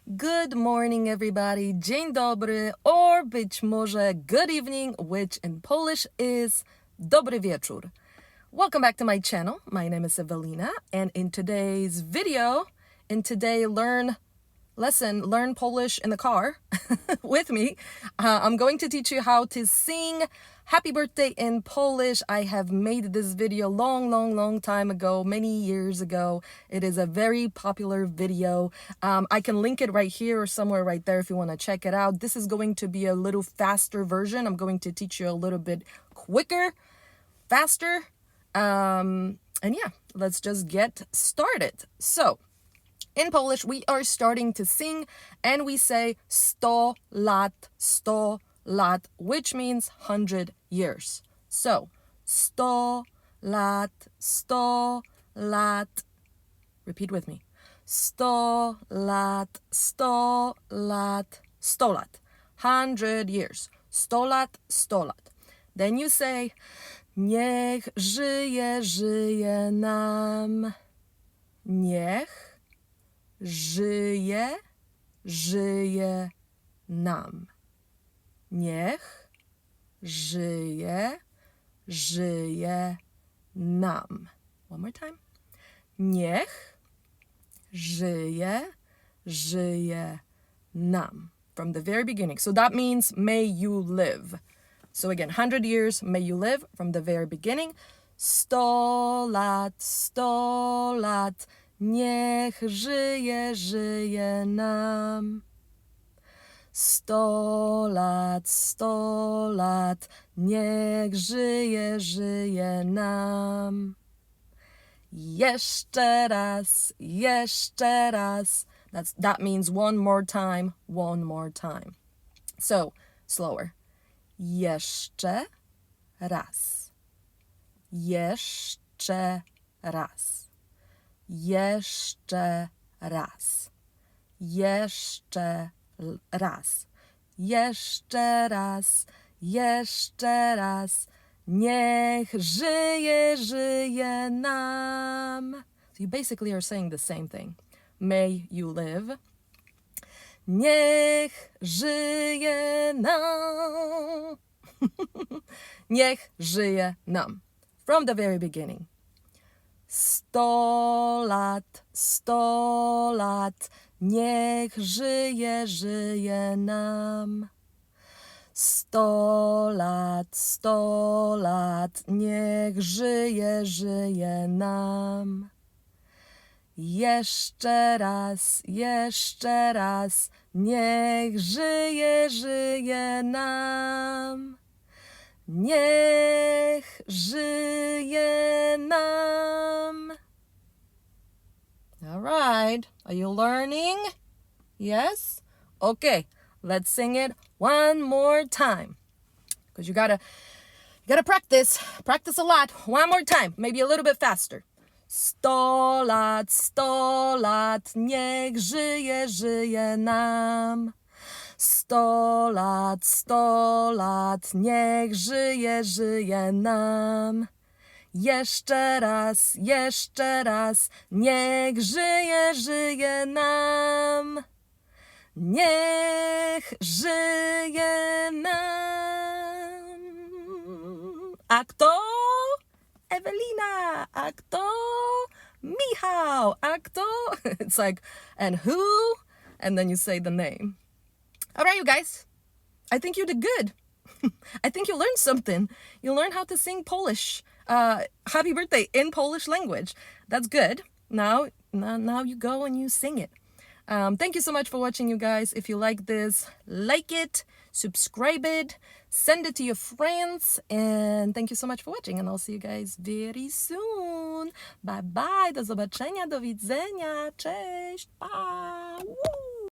Good morning, everybody. Dzień dobry, or być może good evening, which in Polish is dobry wieczór. Welcome back to my channel. My name is Ewelina, and in today's video, learn Polish in the car with me. I'm going to teach you how to sing happy birthday in Polish. I have made this video long time ago, many years ago. It is a very popular video. I can link it right here or somewhere right there if you want to check it out. This is going to be a little faster version. I'm going to teach you a little bit quicker, faster. And yeah, let's just get started. So, in Polish, we are starting to sing and we say 100 lat, which means 100 years. So, 100 lat. Repeat with me. 100 lat, 100 years. 100 lat. Then you say, niech żyje nam. Niech żyje nam. Niech żyje nam. One more time. Niech żyje nam. From the very beginning. So that means may you live. So again, 100 years, may you live from the very beginning. 100 lat. Niech żyje nam. 100 lat, niech żyje nam. Jeszcze raz. That means one more time. So, slower. Jeszcze raz. Jeszcze raz. Jeszcze raz. Jeszcze raz. Jeszcze raz. Jeszcze raz. Niech żyje nam. So you basically are saying the same thing. May you live. Niech żyje nam. Niech żyje nam. From the very beginning. 100 lat, niech żyje nam. 100 lat, niech żyje nam. Jeszcze raz, niech żyje nam. Niech żyje nam. All right. Are you learning? Yes? Okay. Let's sing it one more time. Because you gotta practice. Practice a lot. One more time. Maybe a little bit faster. 100 lat, niech żyje nam. 100 lat, niech żyje nam. Jeszcze raz, niech żyje nam. Niech żyje nam. A kto? Ewelina. A kto? Michał. A kto? It's like, and who? And then you say the name. All right, you guys, I think you did good. I think you learned something. You learned how to sing Polish. Happy birthday in Polish language. That's good. Now you go and you sing it. Thank you so much for watching, you guys. If you like this, like it, subscribe it, send it to your friends, and thank you so much for watching, and I'll see you guys very soon. Bye bye, do zobaczenia, do widzenia, cześć, pa! Woo!